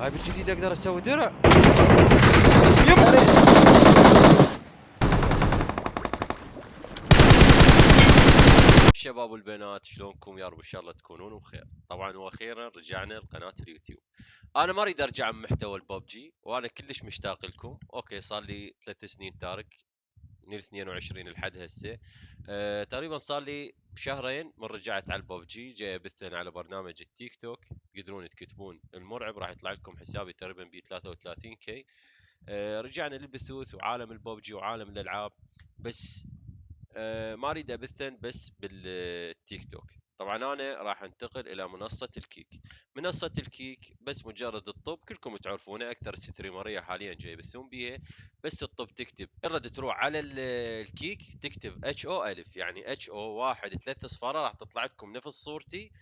هاي بالجديد اقدر اسوي درع. شباب والبنات شلونكم؟ يا رب ان شاء الله تكونون بخير. طبعا واخيرا رجعنا لقناة اليوتيوب. انا ما اريد ارجع عن محتوى الببجي وانا كلش مشتاق لكم. اوكي صار لي 3 سنين تارك من 22 لحد هسه. تقريبا صار لي شهرين من رجعت على الببجي. جاي ابثن على برنامج التيك توك، تقدرون تكتبون المرعب راح يطلع لكم حسابي تقريبا ب 33 كي. رجعنا للبثوث وعالم الببجي وعالم الالعاب. بس ما اريد ابثن بس بالتيك توك. طبعا انا راح انتقل الى منصة الكيك. منصة الكيك بس مجرد الطب كلكم تعرفونه، اكثر ستريمرية حاليا جاي يبثون بيها. بس الطب تكتب ترد تروح على الكيك تكتب اتش او الف، يعني اتش او واحد 3 اصفار راح تطلع لكم نفس صورتي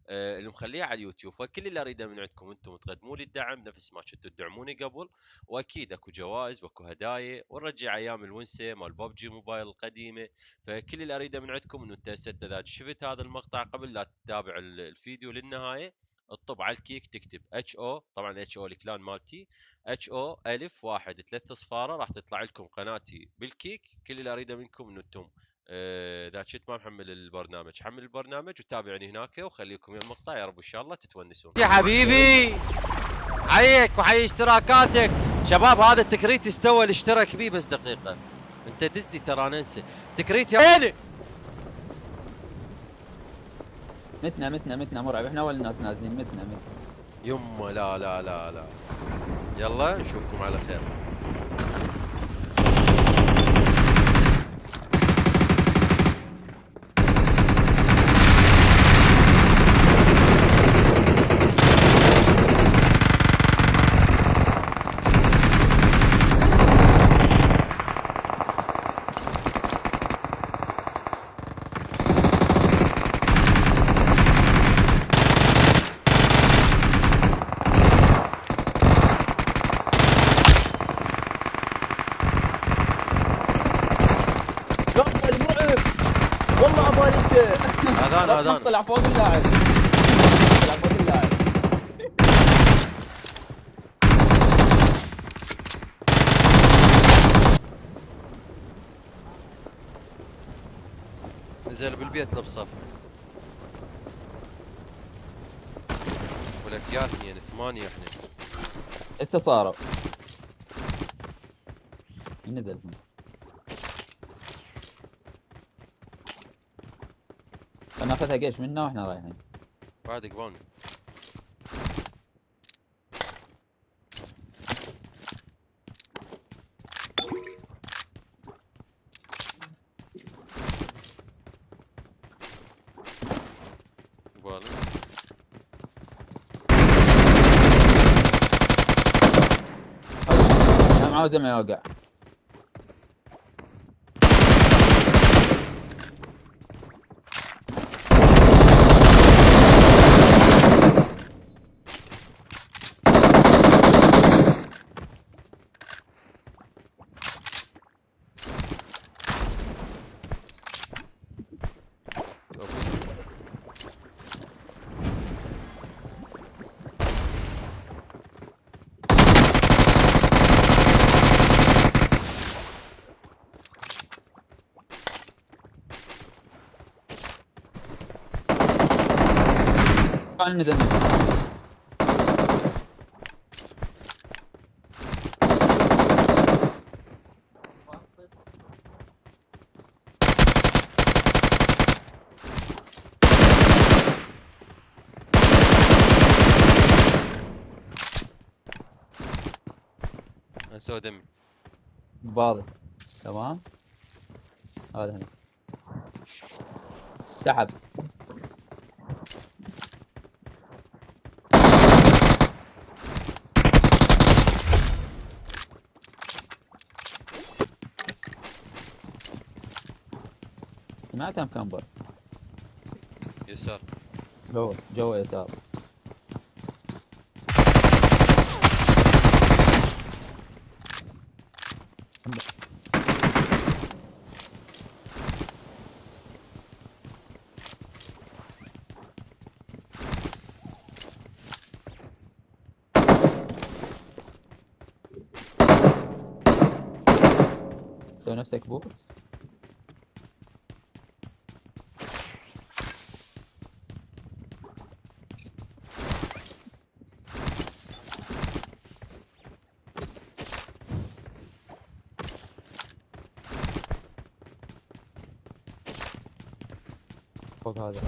اللي مخليها على اليوتيوب. فكل اللي اريده من عندكم انتم تقدموا لي الدعم نفس ما كنتوا تدعموني قبل، واكيد اكو جوائز واكو هدايا ونرجع ايام الونسه مال ببجي موبايل القديمه. فكل اللي اريده من عندكم انه انت هسه اذا شفت هذا المقطع قبل لا تتابع الفيديو للنهايه، اطب على الكيك تكتب اتش او، طبعا اتش او الكلان مالتي، اتش او الف واحد 3 اصفار راح تطلع لكم قناتي بالكيك. كل اللي اريده منكم انه انتم اذا كنت ما محمل البرنامج حمل البرنامج وتابعني هناك وخليكم المقطع، يا رب ان شاء الله تتونسون. يا حبيبي حيك وحي اشتراكاتك. شباب هذا التكريت استوى الاشتراك بيه بس دقيقه. انت دزلي ترى ننسى تكريت يا ويلي. متنا مرعب، احنا اول الناس نازلين. متنا يمه لا لا لا لا. يلا نشوفكم على خير. المرعب والله ابالك. اذان طلع فوق اللاعب، طلع فوق اللاعب. نزل بالبيت لبصف ولك يا 2 8 احنا. هسه صاروا نزل. فناخذها قيش منا واحنا رايحين. بعد قبان قبالك. انا معود ما يوقع. كان نزل. هسه دمي باضي تمام. هذا هنا سحب. سمعت ام كامبر يسار. جوا يسار. تسوي نفسك بوت. فوق هذا.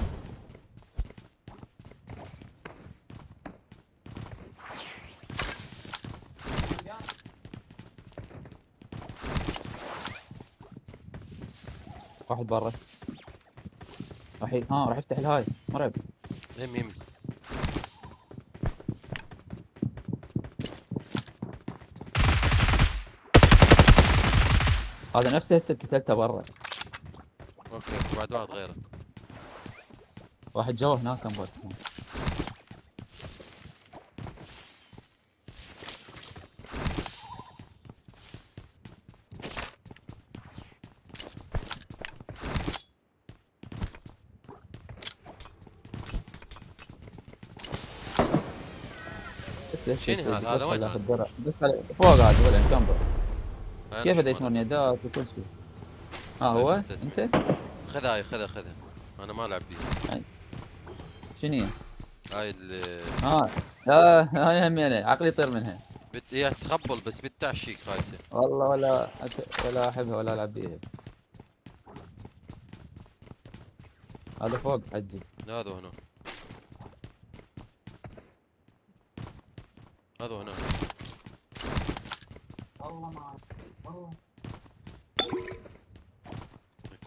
واحد برا. راح يفتح الهاي مرعب. يم هذا نفسه هسه قتلته برا. اوكي بعد واحد غيره. واحد جوا هناك بس. شنو هذا وين هذا؟ بس على فوق هذا ولا جنبه. أنا كيف شو اديت مالك؟ مرنيدات وكل شيء. هو انت؟ خذها انا ما العب بيها. شنو هي؟ هاي اللي لا انا همي انا عقلي يطير منها. هي تخبل بس بالتعشيك خايسه. والله ولا احبها ولا العب بيها. هذا فوق حجي. هذا هنا. هذا هنا.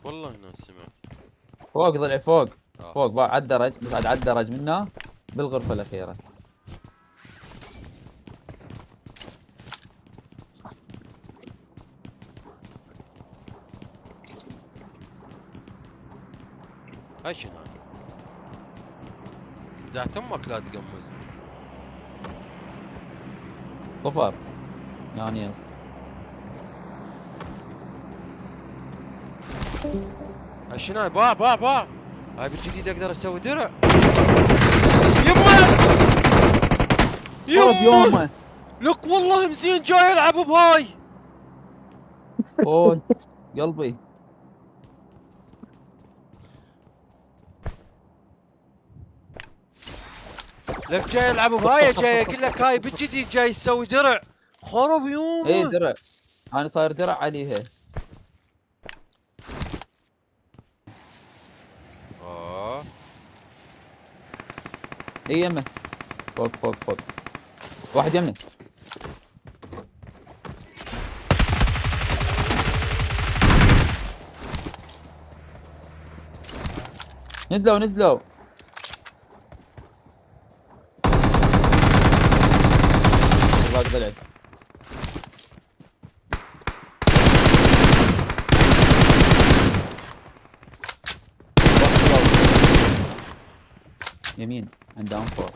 والله هنا سمعت. فوق ضلع فوق. آه. فوق بعد عالدرج بعد عالدرج منه بالغرفة الأخيرة. هاي شنو هاي؟ دعت امك لا تقمصني. صفر يانيس. هاي شنو هاي؟ باع هاي بالجديد اقدر اسوي درع. يمه يومه لك والله مزين جاي العب بهاي. فوت قلبي. لك جاي العب بهاي جاي اقول لك هاي بالجديد جاي يسوي درع. خرب يومه. اي درع. انا صاير درع عليها. اي يمه. فوق واحد يمه. نزلوا باق ضلع. يمين and down 4.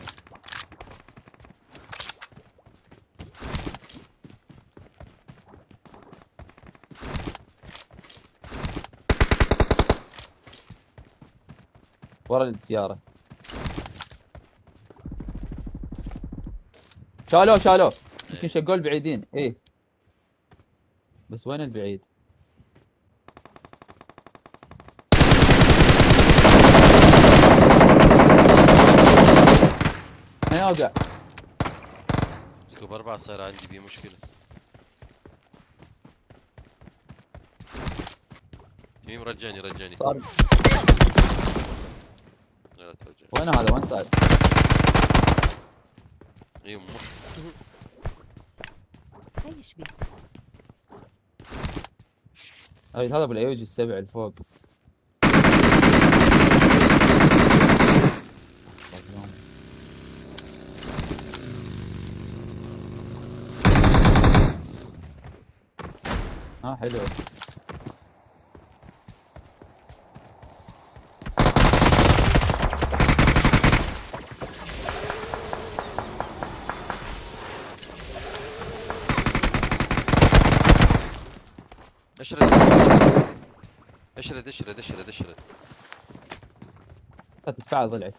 ورا السيارة. شالوه يمكن شقول بعيدين. ايه بس وين البعيد؟ هنا اوقع. سكوب 4 صار عندي بيه مشكلة. تميم رجعني صار. لا ترجعني. وين هذا؟ وين صار؟ يمه ايش بي؟ هذا بالايوجي السبع اللي فوق. حلو. اشرد. تدفع ضلعي.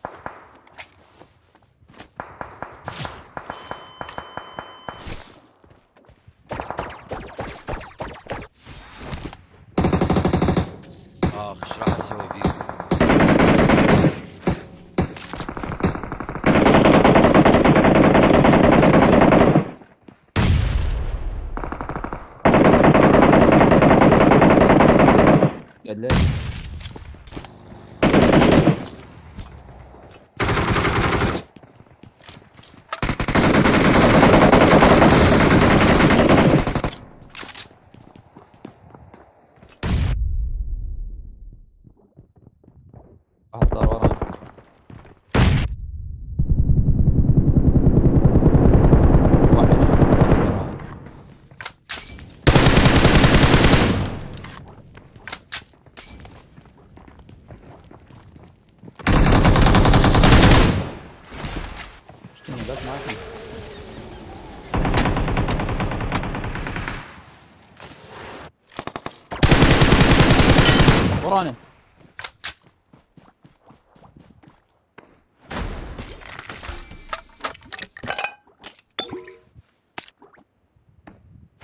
ورانا.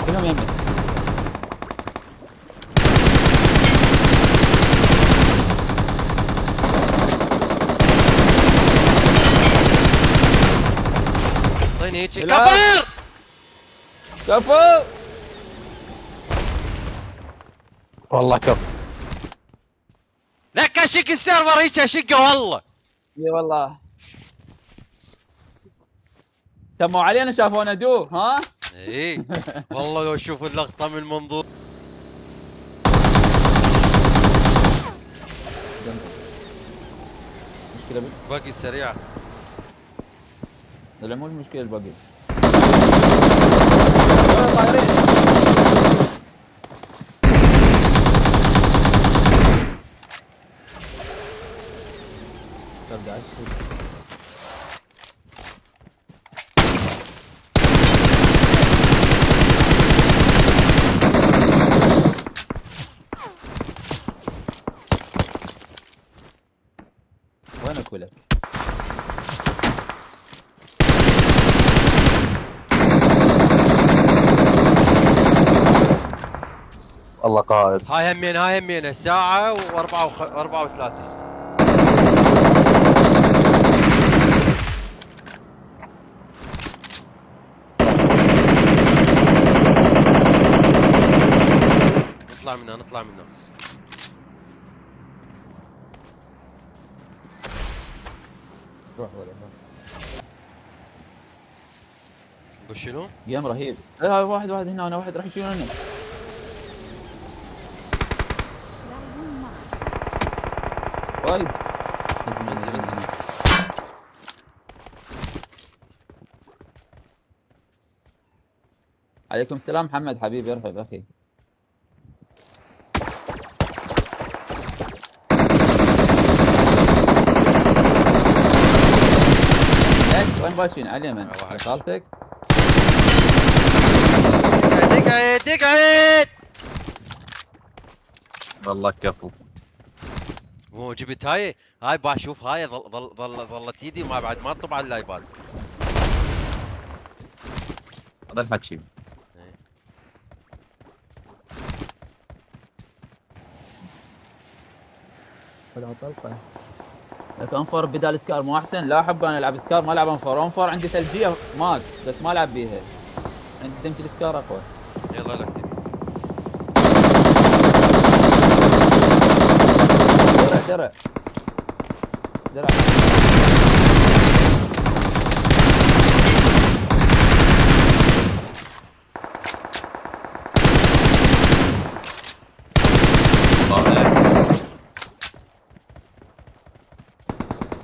كلهم يمك. اعطيني هيك لا. كفر. كفو. والله كف. لك اشق السيرفر هيك اشقه والله. اي والله. تموا علينا شافونا دو ها. ايه والله لو شوف اللقطه من منظور. مشكلة بك. باقي سريع. لا مو المشكلة الباقي. طايرين. ترجع وينك ولك؟ والله قائد. هاي همين ساعة و34. نطلع منها. روح ولا قول شنو؟ جيم رهيب. لا واحد هنا انا واحد راح يشيلوني. وايد. انزل. عليكم السلام محمد حبيبي ارحب اخي. وين باشين على اليمن؟ خالتك؟ اقعد. والله كفو. مو جبت هاي بشوف هاي ظلت يدي ما بعد ما تطب على الايباد. هذا الحكي. ولا طلقه. لك انفر بدال سكار مو احسن؟ لا احب انا العب سكار ما العب انفر. انفر عندي ثلجيه ماكس بس ما العب بيها. عندي دمج السكار اقوى. يلا لك تبي. درع.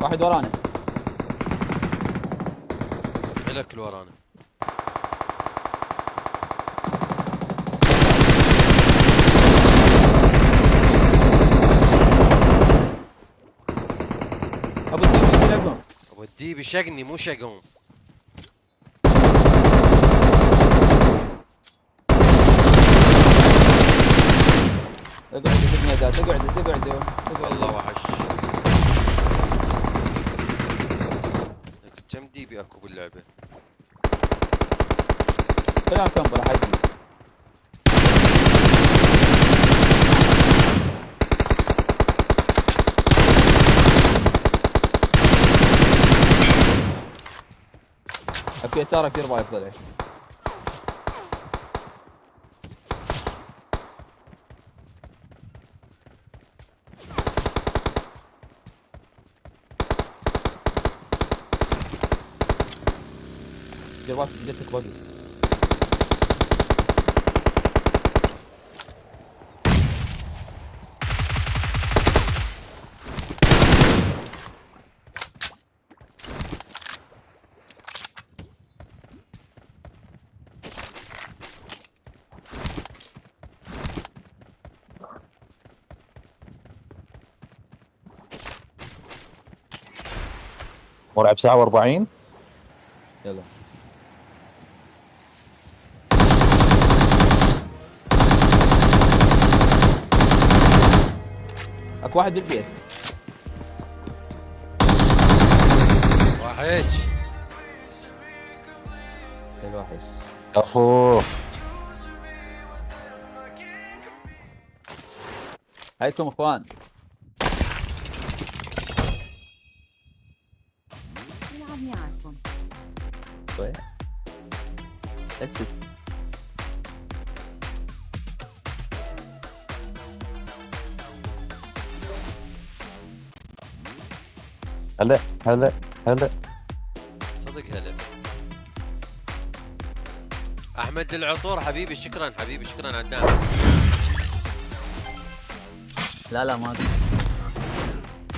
واحد ورانا. لك اللي ورانا. ابو الديب شقني مو شقهم. اقعد. والله وحش. كم ديبي اكو باللعبه؟ كلام كمبر حجي. اكو يسارك دير بالك طلع. دير بالك جتك باقي. مرعب ساعة و40. يلا واحد بالبيت. وحش. الوحش. كفو. هايكم اخوان. يلعب معاكم. وين؟ اسس. هلا هلا هلا. صدق هلا. احمد العطور حبيبي شكرا حبيبي شكرا على الدعم. لا ما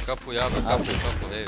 كفو يابا كفو كفو. ايه